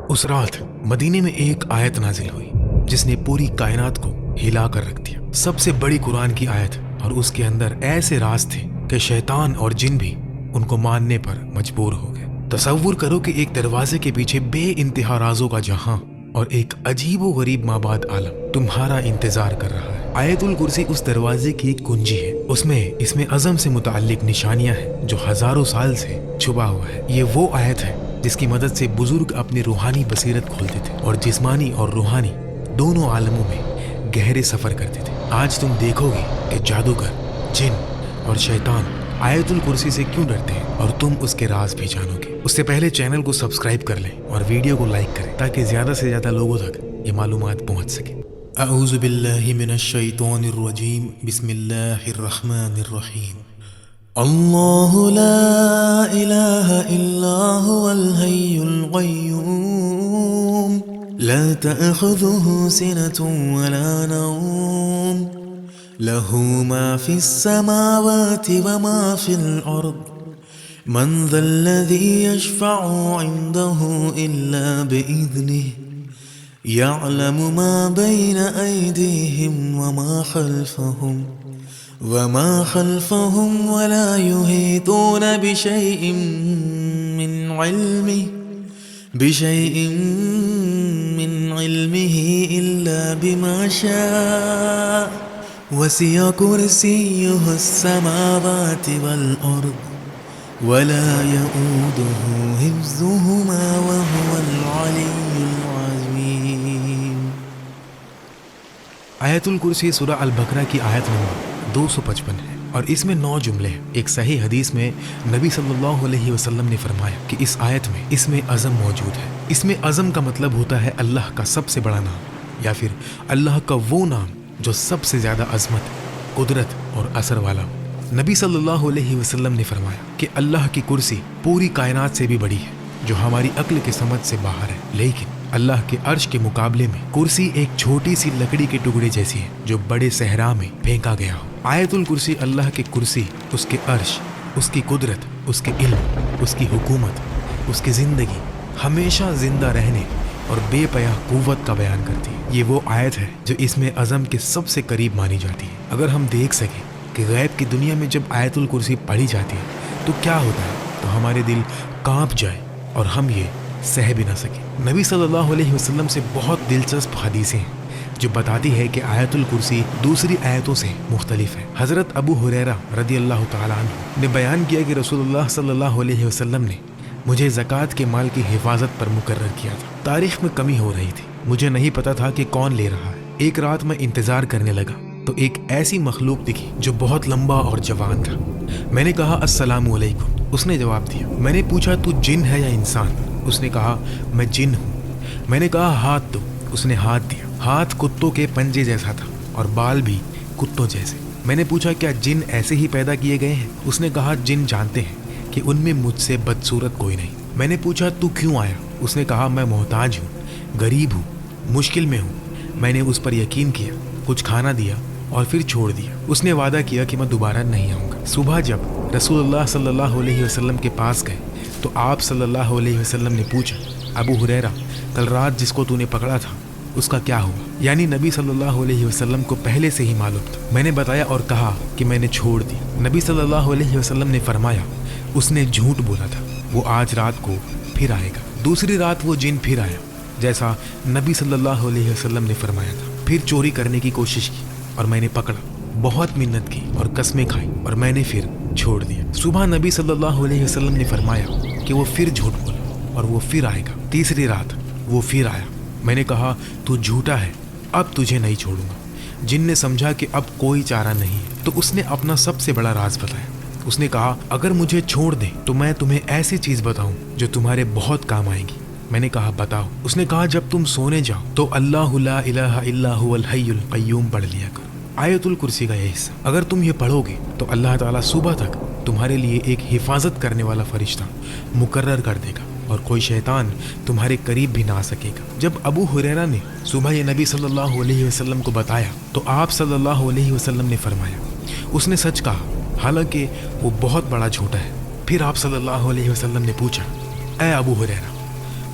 उस रात मदीने में एक आयत नाजिल हुई जिसने पूरी कायनात को हिला कर रख दिया। सबसे बड़ी कुरान की आयत, और उसके अंदर ऐसे राज थे कि शैतान और जिन भी उनको मानने पर मजबूर हो गए। तसव्वुर करो कि एक दरवाजे के पीछे बे इंतहा राजों का जहां और एक अजीबो गरीब माबाद आलम तुम्हारा इंतजार कर रहा है। आयतुल कुर्सी उस दरवाजे की एक कुंजी है। उसमें इसमें अज़म से मुताल्लिक निशानियां हैं जो हजारों साल से छुपा हुआ है। ये वो आयत है जिसकी मदद से बुजुर्ग अपनी रूहानी बसीरत खोलते थे और जिस्मानी और रूहानी दोनों आलमों में गहरे सफर करते थे। आज तुम देखोगे कि जादूगर, जिन और शैतान आयतुल कुर्सी से क्यों डरते हैं, और तुम उसके राज भी जानोगे। उससे पहले चैनल को सब्सक्राइब कर लें और वीडियो को लाइक करें ताकि ज्यादा से ज्यादा लोगों तक ये मालूमात पहुंच सके। अऊज़ु बिल्लाहि मिनश शैतानिर रजीम, बिस्मिल्लाहिर रहमानिर रहीम। अल्लाहु ला इलाहा इल्ला हुवल हय्युल क़य्यूम, ला तअख़ुज़ुहु सिनतुन वला नौम, लहू मा फिस समावाति व मा फिल अर्द, मन ज़ल्लज़ी यशफ़अु इंदहु इल्ला बिइज़निहि, यअलमु मा बैन अयदीहिम व मा खल्फ़हुम वला युहीतून बिशैइन मिन इल्मिहि इल्ला बिमा शाअ, वसिअ कुर्सियुहु अस्समावाति वल अर्द, वला यऊदुहु हिफ्ज़ुहुमा व हुवल अलिय्युल अज़ीम। आयतुल कुर्सी सूरा अल बकरा की आयत नंबर 255 है और इसमें 9 जुमले हैं। एक सही हदीस में नबी सल्लल्लाहु अलैहि वसल्लम ने फरमाया कि इस आयत में इसमें अज़म मौजूद है। इसमें अज़म का मतलब होता है अल्लाह का सबसे बड़ा नाम, या फिर अल्लाह का वो नाम जो सबसे ज़्यादा अज़मत, कुदरत और असर वाला हो। नबी सल्लल्लाहु अलैहि वसल्लम ने फरमाया कि अल्लाह की कुर्सी पूरी कायनात से भी बड़ी है, जो हमारी अक्ल के समझ से बाहर है। लेकिन अल्लाह के अर्श के मुकाबले में कुर्सी एक छोटी सी लकड़ी के टुकड़े जैसी है जो बड़े सहरा में फेंका गया हो। आयतुल कुर्सी अल्लाह की कुर्सी, उसके अर्श, उसकी कुदरत, उसके इल्म, उसकी हुकूमत, उसकी ज़िंदगी, हमेशा जिंदा रहने और बेपयाह कुव्वत का बयान करती है। ये वो आयत है जो इसमें अज़म के सबसे करीब मानी जाती है। अगर हम देख सकें कि गैब की दुनिया में जब आयतुल कुर्सी पढ़ी जाती है तो क्या होता है, तो हमारे दिल कांप जाए और हम ये सह भी ना सके। नबी सल्लल्लाहु अलैहि वसल्लम से बहुत दिलचस्प हदीसें हैं जो बताती है कि आयतुल कुर्सी दूसरी आयतों से मुख्तलिफ है। हज़रत अबू हुरैरा रदी अल्लाह तआला अन्हु ने बयान किया कि रसूलुल्लाह सल्लल्लाहु अलैहि वसल्लम ने मुझे ज़कात के माल की हिफाजत पर मुकर्रर किया था। तारीख में कमी हो रही थी, मुझे नहीं पता था कि कौन ले रहा है। एक रात मैं इंतज़ार करने लगा तो एक ऐसी मखलूक दिखी जो बहुत लंबा और जवान था। मैंने कहा अस्सलामु अलैकुम, उसने जवाब दिया। मैंने पूछा तू जिन है या इंसान? उसने कहा मैं जिन हूँ। मैंने कहा हाथ दो, उसने हाथ दिया। हाथ कुत्तों के पंजे जैसा था और बाल भी कुत्तों जैसे। मैंने पूछा क्या जिन ऐसे ही पैदा किए गए हैं? उसने कहा जिन जानते हैं कि उनमें मुझसे बदसूरत कोई नहीं। मैंने पूछा तू क्यों आया? उसने कहा मैं मोहताज हूँ, गरीब हूँ, मुश्किल में हूँ। मैंने उस पर यकीन किया, कुछ खाना दिया और फिर छोड़ दिया। उसने वादा किया कि मैं दोबारा नहीं आऊँगा। सुबह जब रसूलुल्लाह सल्लल्लाहु अलैहि वसल्लम के पास गए तो आप सल्लल्लाहु अलैहि वसल्लम ने पूछा, अबू हुरैरा कल रात जिसको तूने पकड़ा था उसका क्या हुआ? यानी नबी सल्लल्लाहु अलैहि वसल्लम को पहले से ही मालूम था। मैंने बताया और कहा कि मैंने छोड़ दी। नबी सल्लल्लाहु अलैहि वसल्लम ने फरमाया उसने झूठ बोला था, वो आज रात को फिर आएगा। दूसरी रात वो जिन फिर आया जैसा नबी सल्लल्लाहु अलैहि वसल्लम ने फरमाया था। फिर चोरी करने की कोशिश की और मैंने पकड़ा, बहुत मिन्नत की और कस्में खाई और मैंने फिर छोड़ दिया। सुबह नबी सल्लल्लाहु अलैहि वसल्लम ने फरमाया कि वो फिर झूठ बोला और वो फिर आएगा। तीसरी रात वो फिर आया। मैंने कहा तू झूठा है, अब तुझे नहीं छोड़ूंगा। जिन ने समझा कि अब कोई चारा नहीं है तो उसने अपना सबसे बड़ा राज बताया। उसने कहा अगर मुझे छोड़ दे तो मैं तुम्हें ऐसी चीज बताऊं जो तुम्हारे बहुत काम आएगी। मैंने कहा बताओ। उसने कहा जब तुम सोने जाओ तो अल्लाहु ला इलाहा इल्ला हुवल हय्युल क़य्यूम पढ़ लिया करो। आयतुल कुर्सी का यह हिस्सा अगर तुम ये पढ़ोगे तो अल्लाह ताला सुबह तक तुम्हारे लिए एक हिफाजत करने वाला फरिश्ता मुकर्रर कर देगा और कोई शैतान तुम्हारे करीब भी ना आ सकेगा। जब अबू हुरैरा ने सुबह ये नबी सल्लल्लाहु अलैहि वसल्लम को बताया तो आप सल्लल्लाहु अलैहि वसल्लम ने फरमाया उसने सच कहा, हालांकि वो बहुत बड़ा झूठा है। फिर आप सल्लल्लाहु अलैहि वसल्लम ने पूछा, ऐ अबू हुरैरा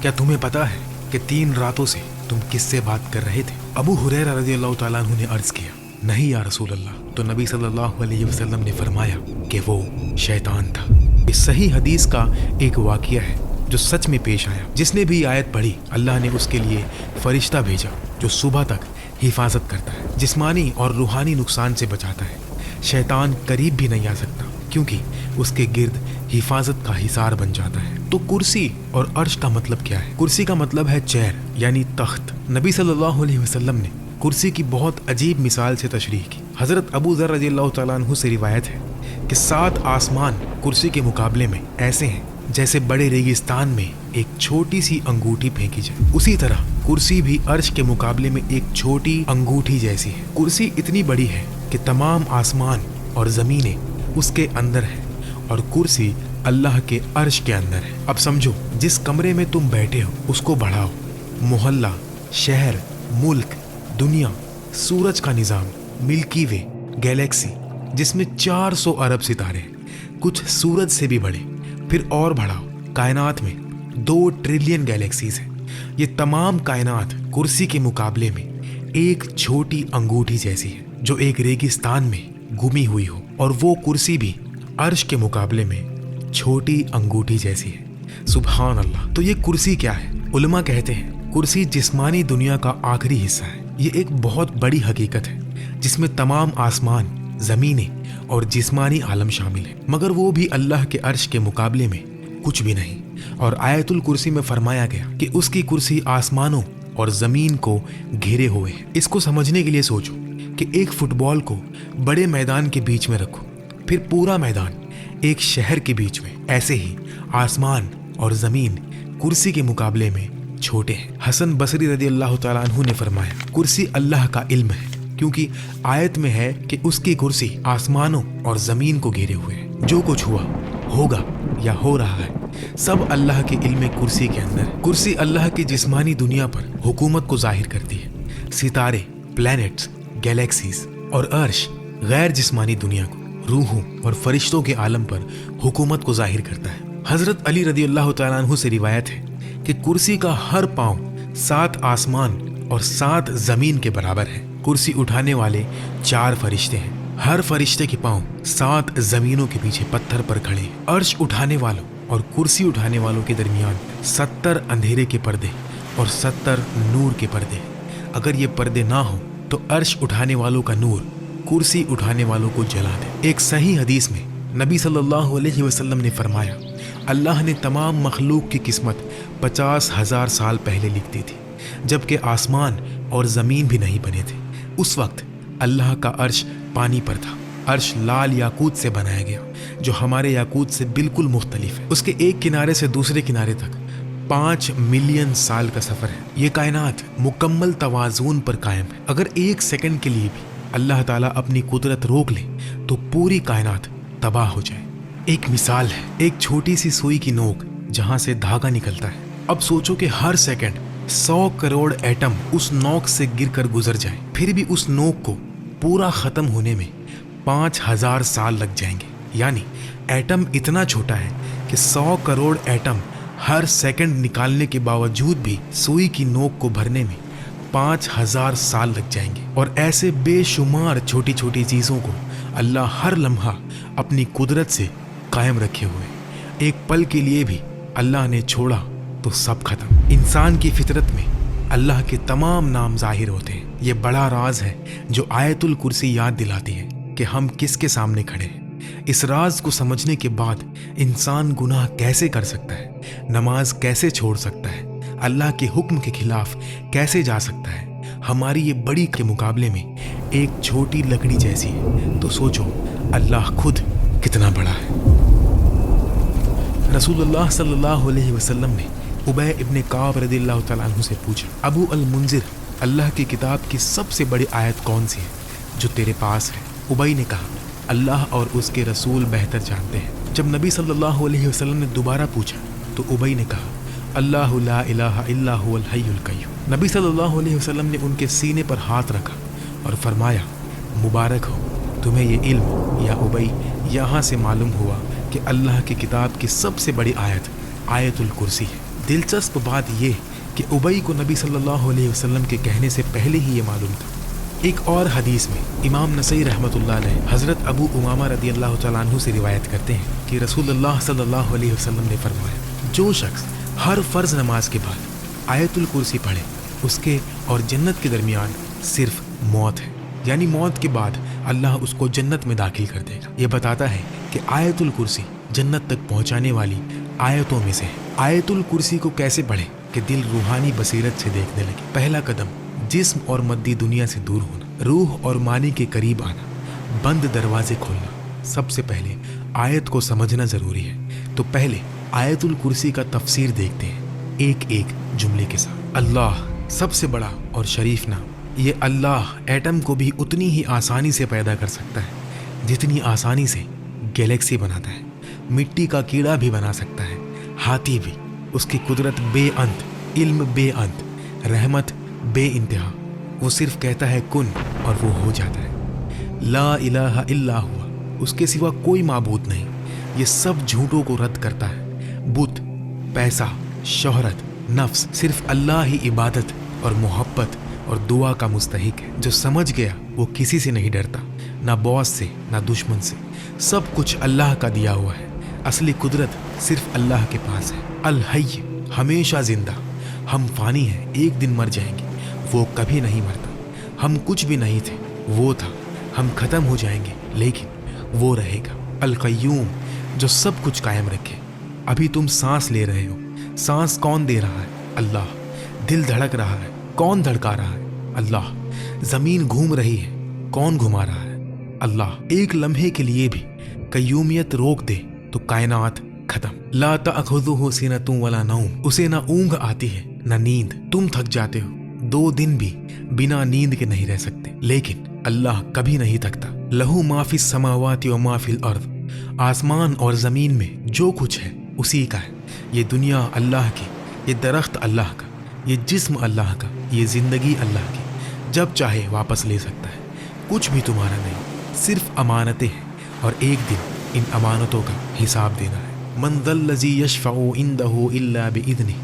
क्या तुम्हें पता है कि 3 रातों से तुम किससे बात कर रहे थे? अबू हुरैरा रज़ियल्लाहु ताला अन्हु ने अर्ज किया, नहीं या रसूल अल्लाह। तो नबी सल्लल्लाहु अलैहि वसल्लम ने फरमाया कि वो शैतान था। इस सही हदीस का एक वाक़या है जो सच में पेश आया। जिसने भी आयत पढ़ी, अल्लाह ने उसके लिए फरिश्ता भेजा जो सुबह तक हिफाजत करता है, जिस्मानी और रूहानी नुकसान से बचाता है। शैतान करीब भी नहीं आ सकता क्योंकि उसके गिर्द हिफाजत का हिसार बन जाता है। तो कुर्सी और अर्श का मतलब क्या है? कुर्सी का मतलब है चेयर यानी तख्त। नबी सल्लल्लाहु अलैहि वसल्लम ने कुर्सी की बहुत अजीब मिसाल से तशरीह की। हज़रत अबू ज़र रज़ियल्लाहु ताला अन्हु से रिवायत है कि 7 आसमान कुर्सी के मुकाबले में ऐसे हैं जैसे बड़े रेगिस्तान में एक छोटी सी अंगूठी फेंकी जाए। उसी तरह कुर्सी भी अर्श के मुकाबले में एक छोटी अंगूठी जैसी है। कुर्सी इतनी बड़ी है कि तमाम आसमान और ज़मीनें उसके अंदर है और कुर्सी अल्लाह के अर्श के अंदर है। अब समझो, जिस कमरे में तुम बैठे हो उसको बढ़ाओ। मोहल्ला, शहर, मुल्क, दुनिया, सूरज का निज़ाम, मिल्की वे, गैलेक्सी जिसमें 400 अरब सितारे हैं, कुछ सूरज से भी बड़े। फिर और बढ़ाओ, कायनात में 2 ट्रिलियन गैलेक्सीज हैं। ये तमाम कायनात कुर्सी के मुकाबले में एक छोटी अंगूठी जैसी है जो एक रेगिस्तान में गुमी हुई हो, और वो कुर्सी भी अर्श के मुकाबले में छोटी अंगूठी जैसी है। सुभान अल्लाह। तो ये कुर्सी क्या है? उलमा कहते हैं कुर्सी जिस्मानी दुनिया का आखिरी हिस्सा है। ये एक बहुत बड़ी हकीकत है जिसमें तमाम आसमान, ज़मीनें और जिस्मानी आलम शामिल है, मगर वो भी अल्लाह के अर्श के मुकाबले में कुछ भी नहीं। और आयतुल कुर्सी में फरमाया गया कि उसकी कुर्सी आसमानों और ज़मीन को घेरे हुए है। इसको समझने के लिए सोचो कि एक फुटबॉल को बड़े मैदान के बीच में रखो, फिर पूरा मैदान एक शहर के बीच में। ऐसे ही आसमान और ज़मीन कुर्सी के मुकाबले में छोटे हैं। हसन बसरी रज़ियल्लाहु ताला अन्हु ने फरमाया, कुर्सी अल्लाह का इल्म है, क्योंकि आयत में है कि उसकी कुर्सी आसमानों और ज़मीन को घेरे हुए है। जो कुछ हुआ, होगा या हो रहा है, सब अल्लाह के इल्म कुर्सी के अंदर है। कुर्सी अल्लाह की जिस्मानी दुनिया पर हुकूमत को जाहिर करती है। सितारे, प्लैनेट्स, गैलेक्सीज और अर्श गैर जिस्मानी दुनिया को, रूहों और फरिश्तों के आलम पर हुकूमत को जाहिर करता है। हज़रत अली रज़ियल्लाहु ताला अन्हु से रिवायत है कि कुर्सी का हर पाँव 7 आसमान और 7 ज़मीन के बराबर है। कुर्सी उठाने वाले 4 फरिश्ते हैं। हर फरिश्ते के पाँव 7 ज़मीनों के पीछे पत्थर पर खड़े हैं। अर्श उठाने वालों और कुर्सी उठाने वालों के दरमियान 70 अंधेरे के पर्दे और 70 नूर के पर्दे। अगर ये पर्दे ना हो तो अर्श उठाने वालों का नूर कुर्सी उठाने वालों को जला दे। एक सही हदीस में नबी सल्लल्लाहु अलैहि वसल्लम ने फरमाया, अल्लाह ने तमाम मखलूक की किस्मत 50,000 साल पहले लिख दी थी, जबकि आसमान और ज़मीन भी नहीं बने थे। उस वक्त अल्लाह का अर्श पानी पर था। अर्श लाल याकूत से बनाया गया, जो हमारे याकूत से बिल्कुल मुख्तलिफ है। उसके एक किनारे से दूसरे किनारे तक 5 मिलियन साल का सफ़र है। ये कायनात मुकम्मल तवाज़ुन पर कायम है। अगर 1 सेकंड के लिए भी अल्लाह ताला अपनी कुदरत रोक ले तो पूरी कायनात तबाह हो जाए। एक मिसाल है, एक छोटी सी सुई की नोक जहाँ से धागा निकलता है। अब सोचो कि हर सेकंड 100 करोड़ एटम उस नोक से गिरकर गुजर जाए, फिर भी उस नोक को पूरा ख़त्म होने में 5000 साल लग जाएंगे। यानी एटम इतना छोटा है कि 100 करोड़ एटम हर सेकंड निकालने के बावजूद भी सुई की नोक को भरने में 5000 साल लग जाएंगे। और ऐसे बेशुमार छोटी छोटी चीज़ों को अल्लाह हर लम्हा अपनी कुदरत से कायम रखे हुए। एक पल के लिए भी अल्लाह ने छोड़ा तो सब खत्म। इंसान की फितरत में अल्लाह के तमाम नाम जाहिर होते हैं। ये बड़ा राज है जो आयतुल कुर्सी याद दिलाती है कि हम किसके सामने खड़े हैं। इस राज को समझने के बाद इंसान गुनाह कैसे कर सकता है, नमाज कैसे छोड़ सकता है, अल्लाह के हुक्म के खिलाफ कैसे जा सकता है, हमारी ये बड़ी के मुकाबले में एक छोटी लकड़ी जैसी है। तो सोचो अल्लाह खुद कितना बड़ा है। रसूलुल्लाह सल्लल्लाहु अलैहि वसल्लम ने उबय इब्न काब रज़ियल्लाहु तआला अन्हु से पूछा, अबू अल मुंजिर, अल्लाह की किताब की सबसे बड़ी आयत कौन सी है जो तेरे पास है? उबय ने कहा, अल्लाह और उसके रसूल बेहतर जानते हैं। जब नबी सल्लल्लाहु अलैहि वसल्लम ने दोबारा पूछा तो उबय ने कहा, अल्लाहु ला इलाहा इल्ला हुवल हय्युल क़य्यूम। नबी सल्लल्लाहु अलैहि वसल्लम ने उनके सीने पर हाथ रखा और फरमाया, मुबारक हो तुम्हें ये इल्म या उबय, यहाँ से मालूम हुआ कि अल्लाह की किताब की सबसे बड़ी आयत आयतुल कुर्सी है। दिलचस्प बात ये कि उबई को नबी सल्लल्लाहु अलैहि वसल्लम के कहने से पहले ही ये मालूम था। एक और हदीस में इमाम नसई रहमतुल्लाह अलैह हज़रत अबू उमामा रदियल्लाहु तआला अन्हु से रिवायत करते हैं कि रसूलुल्लाह सल्लल्लाहु अलैहि वसल्लम ने फरमाया, जो शख्स हर फ़र्ज़ नमाज के बाद आयतुल कुर्सी पढ़े उसके और जन्नत के दरमियान सिर्फ मौत है, यानी मौत के बाद अल्लाह उसको जन्नत में दाखिल कर देगा। ये बताता है कि आयतुल कुर्सी जन्नत तक पहुंचाने वाली आयतों में से है। आयतुल कुर्सी को कैसे पढ़े कि दिल रूहानी बसीरत से देखने लगे। पहला कदम, जिस्म और मद्दी दुनिया से दूर होना, रूह और मानी के करीब आना, बंद दरवाजे खोलना। सबसे पहले आयत को समझना ज़रूरी है, तो पहले आयतुल कुर्सी का तफसीर देखते हैं एक एक जुमले के साथ। अल्लाह सबसे बड़ा और शरीफ नाम। ये अल्लाह एटम को भी उतनी ही आसानी से पैदा कर सकता है जितनी आसानी से गैलेक्सी बनाता है। मिट्टी का कीड़ा भी बना सकता है, हाथी भी। उसकी कुदरत बेअंत, इल्म बेअंत, रहमत बे इंतहा। वो सिर्फ कहता है कुन और वो हो जाता है। ला इलाहा इल्ला हुआ, उसके सिवा कोई माबूद नहीं। ये सब झूठों को रद्द करता है। बुत, पैसा, शोहरत, नफ्स, सिर्फ अल्लाह ही इबादत और मोहब्बत और दुआ का मुस्तहिक है। जो समझ गया वो किसी से नहीं डरता, ना बॉस से ना दुश्मन से। सब कुछ अल्लाह का दिया हुआ है। असली कुदरत सिर्फ अल्लाह के पास है। अल हय्य, हमेशा जिंदा। हम फानी हैं, एक दिन मर जाएंगे, वो कभी नहीं मरता। हम कुछ भी नहीं थे, वो था। हम खत्म हो जाएंगे, लेकिन वो रहेगा। अल क़य्यूम, जो सब कुछ कायम रखे। अभी तुम सांस ले रहे हो, सांस कौन दे रहा है? अल्लाह। दिल धड़क रहा है, कौन धड़का रहा है? अल्लाह। जमीन घूम रही है, कौन घुमा रहा है? अल्लाह। एक लम्हे के लिए भी कय्यूमियत रोक दे तो कायनात खत्म। ला तअखुज़ुहु सिनतुन वला नौम, उसे ना ऊंघ आती है ना नींद। तुम थक जाते हो, 2 दिन भी बिना नींद के नहीं रह सकते, लेकिन अल्लाह कभी नहीं थकता। लहू मा फिस समावाति व मा फिल अर्द, आसमान और जमीन में जो कुछ है उसी का है। ये दुनिया अल्लाह की, ये दरख्त अल्लाह का, ये जिस्म अल्लाह का, ये जिंदगी अल्लाह की। जब चाहे वापस ले सकता है। कुछ भी तुम्हारा नहीं, सिर्फ अमानतें हैं और एक दिन इन अमानतों का हिसाब देना है। मन ज़ल्लज़ी यशफ़अु इंदहु इल्ला बिइज़्निही,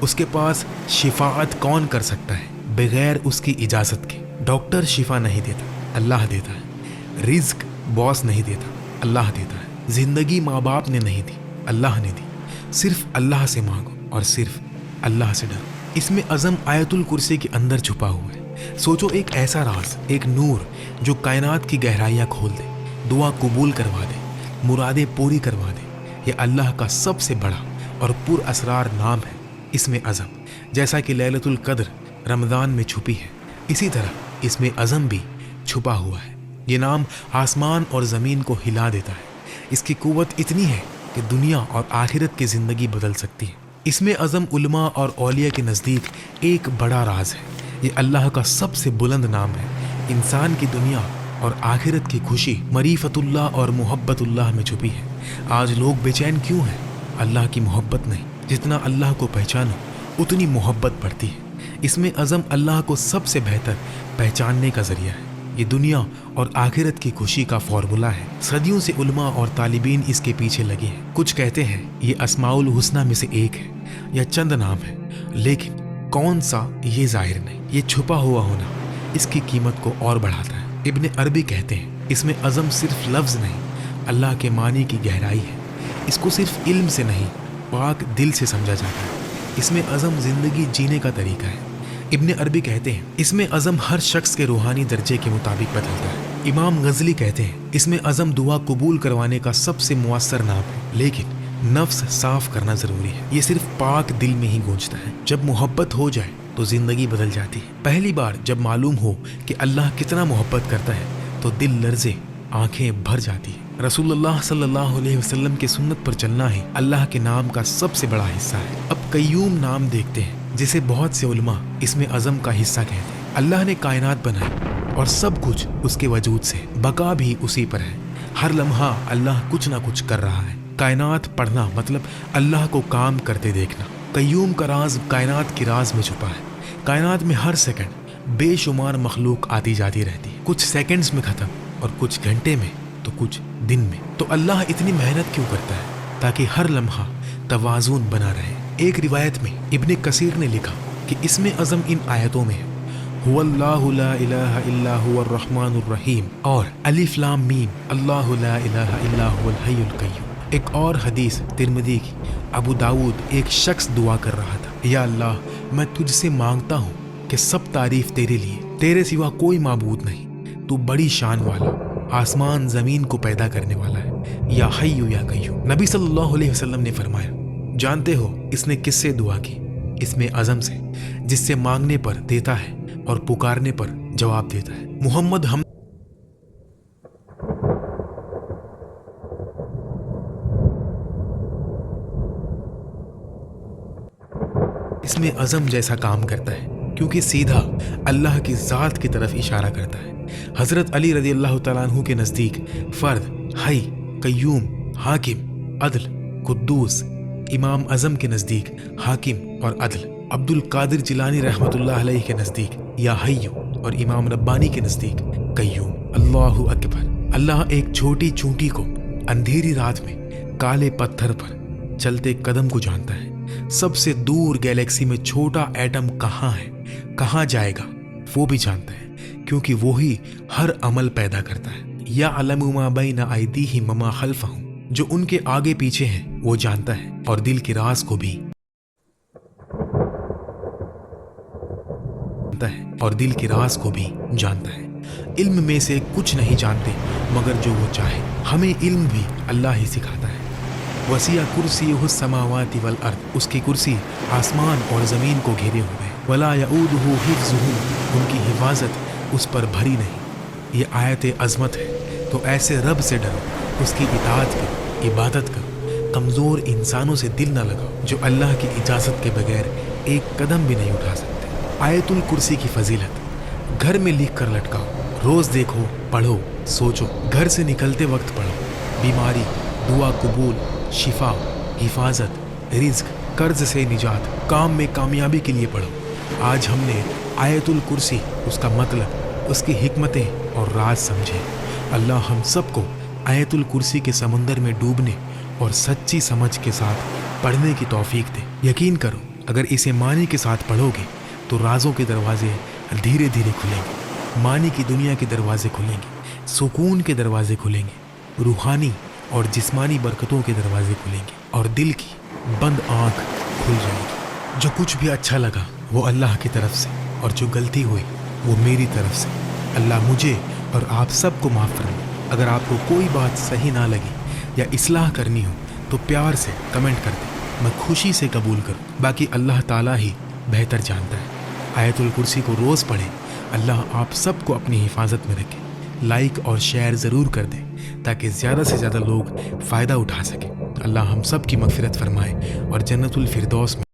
उसके पास शिफाअत कौन कर सकता है बगैर उसकी इजाज़त के। डॉक्टर शिफा नहीं देता, अल्लाह देता है। रिज़्क बॉस नहीं देता, अल्लाह देता है। ज़िंदगी माँ बाप ने नहीं दी, अल्लाह ने दी। सिर्फ अल्लाह से मांगो और सिर्फ अल्लाह से डरो। इसमें अज़म आयतुल कुर्सी के अंदर छुपा हुआ है। सोचो, एक ऐसा राज, एक नूर जो कायनात की गहराइयाँ खोल दे, दुआ कबूल करवा दे, मुरादें पूरी करवा दे। ये अल्लाह का सबसे बड़ा और पुर असरार नाम है। इसमें अज़म, जैसा कि लैलतुल क़द्र रमज़ान में छुपी है, इसी तरह इसमें अज़म भी छुपा हुआ है। ये नाम आसमान और ज़मीन को हिला देता है। इसकी क़ुव्वत इतनी है कि दुनिया और आखिरत की ज़िंदगी बदल सकती है। इसमें अज़म उलमा और औलिया के नज़दीक एक बड़ा राज है। ये अल्लाह का सबसे बुलंद नाम है। इंसान की दुनिया और आखिरत की खुशी मरीफ़तुल्लाह और मोहब्बतुल्लाह में छुपी है। आज लोग बेचैन क्यों हैं? अल्लाह की मोहब्बत नहीं। जितना अल्लाह को पहचानो उतनी मोहब्बत बढ़ती है। इसमें अज़म अल्लाह को सबसे बेहतर पहचानने का ज़रिया है। ये दुनिया और आखिरत की खुशी का फॉर्मूला है। सदियों से उलमा और तालिबीन इसके पीछे लगे हैं। कुछ कहते हैं ये अस्माउल हुस्ना में से एक है या चंद नाम है, लेकिन कौन सा ये जाहिर नहीं। ये छुपा हुआ होना इसकी कीमत को और बढ़ाता है। इब्न अरबी कहते हैं इसमें अज़म सिर्फ लफ्ज़ नहीं, अल्लाह के मानी की गहराई है। इसको सिर्फ इल्म से नहीं, पाक दिल से समझा जाता है। इसमें अज़म ज़िंदगी जीने का तरीका है। इब्न अरबी कहते हैं इसमें अज़म हर शख्स के रूहानी दर्जे के मुताबिक बदलता है। इमाम गज़ली कहते हैं इसमें अज़म दुआ कबूल करवाने का सबसे मुअस्सर नाम है, लेकिन नफ्स साफ करना ज़रूरी है। ये सिर्फ पाक दिल में ही गूंजता है। जब मोहब्बत हो जाए तो ज़िंदगी बदल जाती है। पहली बार जब मालूम हो कि अल्लाह कितना मोहब्बत करता है तो दिल लर्ज़े, आंखें भर जाती है। रसूलुल्लाह सल्लल्लाहु अलैहि वसल्लम की सुन्नत पर चलना ही अल्लाह के नाम का सबसे बड़ा हिस्सा है। अब कय्यूम नाम देखते हैं, जिसे बहुत से उलमा इसमें अज़म का हिस्सा कहते हैं। अल्लाह ने कायनात बनाई और सब कुछ उसके वजूद से, बका भी उसी पर है। हर लम्हा अल्लाह कुछ ना कुछ कर रहा है। कायनात पढ़ना मतलब अल्लाह को काम करते देखना। कय्यूम का राज कायनात की राज में छुपा है। कायनात में हर सेकंड बेशुमार मखलूक आती जाती रहती है, कुछ सेकंड्स में ख़त्म और कुछ घंटे में तो कुछ दिन में। तो अल्लाह इतनी मेहनत क्यों करता है? ताकि हर लम्हा तवाज़ुन बना रहे। एक रिवायत में इब्ने कसीर ने लिखा کہ اس میں عزم ان آیتوں میں ہے هو اللہ لا الہ الا هو الرحمن الرحیم اور الف لام میم اللہ لا الہ الا هو الحی القیوم۔ ایک اور حدیث ترمذی کی، ابو داؤد، ایک شخص دعا کر رہا تھا، یا اللہ میں تجھ سے مانگتا ہوں کہ سب تعریف تیرے لیے، تیرے سوا کوئی معبود نہیں، تو بڑی شان والا، آسمان زمین کو پیدا کرنے والا ہے، یا حی یا قیوم۔ نبی صلی اللہ علیہ وسلم نے فرمایا، جانتے ہو اس نے کس سے دعا کی؟ اس میں عزم سے، جس سے مانگنے پر دیتا ہے اور پکارنے پر جواب دیتا ہے۔ محمد ہم اس میں عزم جیسا کام کرتا ہے، کیونکہ سیدھا اللہ کی ذات کی طرف اشارہ کرتا ہے۔ حضرت علی رضی اللہ تعالیٰ عنہ کے نزدیک فرد، حی، قیوم، حاکم، عدل، قدوس، امام اعظم کے نزدیک حاکم اور عدل، عبد القادر جیلانی رحمۃ اللہ علیہ کے نزدیک یا حیو اور امام ربانی کے نزدیک قیوم۔ اللہ اکبر۔ اللہ ایک چھوٹی چونٹی کو اندھیری رات میں کالے پتھر پر چلتے قدم کو جانتا ہے۔ سب سے دور گیلیکسی میں چھوٹا ایٹم کہاں ہے، کہاں جائے گا، وہ بھی جانتا ہے، کیونکہ وہی ہر عمل پیدا کرتا ہے۔ یعلم ما بین ایدیہم وما خلفہم، جو ان کے آگے پیچھے ہیں وہ جانتا ہے، اور دل کے راز کو بھی جانتا ہے۔ علم میں سے کچھ نہیں جانتے مگر جو وہ چاہے۔ ہمیں علم بھی اللہ ہی سکھاتا ہے۔ وسیع کرسیہ السماوات والارض، اس کی کرسی آسمان اور زمین کو گھیرے ہوئے ہے۔ ولا یؤودہ حفظہما، ان کی حفاظت اس پر بھری نہیں۔ یہ آیت عظمت ہے، تو ایسے رب سے ڈرو، اس کی اطاعت کرو، عبادت کرو، کمزور انسانوں سے دل نہ لگاؤ جو اللہ کی اجازت کے بغیر ایک قدم بھی نہیں اٹھا سکتے۔ آیت الکرسی کی فضیلت، گھر میں لکھ کر لٹکاؤ، روز دیکھو، پڑھو، سوچو، گھر سے نکلتے وقت پڑھو، بیماری، دعا قبول، شفا، حفاظت، رزق، قرض سے نجات، کام میں کامیابی کے لیے پڑھو۔ آج ہم نے آیت الکرسی، اس کا مطلب، اس کی حکمتیں اور راز سمجھے۔ اللہ ہم سب کو آیت الکرسی کے سمندر میں ڈوبنے اور سچی سمجھ کے ساتھ پڑھنے کی توفیق دے۔ یقین کرو، اگر اسے معنی کے ساتھ پڑھو گے تو رازوں کے دروازے دھیرے دھیرے کھلیں گے، معنی کی دنیا کے دروازے کھلیں گے، سکون کے دروازے کھلیں گے، روحانی اور جسمانی برکتوں کے دروازے کھلیں گے، اور دل کی بند آنکھ کھل جائے گی۔ جو کچھ بھی اچھا لگا وہ اللہ کی طرف سے، اور جو غلطی ہوئی وہ میری طرف سے۔ اللہ مجھے اور آپ سب کو معاف فرمائے۔ اگر آپ کو کوئی بات صحیح نہ لگی یا اصلاح کرنی ہو تو پیار سے کمنٹ کر دیں، میں خوشی سے قبول کروں۔ باقی اللہ تعالیٰ ہی بہتر جانتا ہے۔ آیت الکرسی کو روز پڑھیں۔ اللہ آپ سب کو اپنی حفاظت میں رکھے۔ لائک اور شیئر ضرور کر دیں تاکہ زیادہ سے زیادہ لوگ فائدہ اٹھا سکیں۔ اللہ ہم سب کی مغفرت فرمائے اور جنت الفردوس میں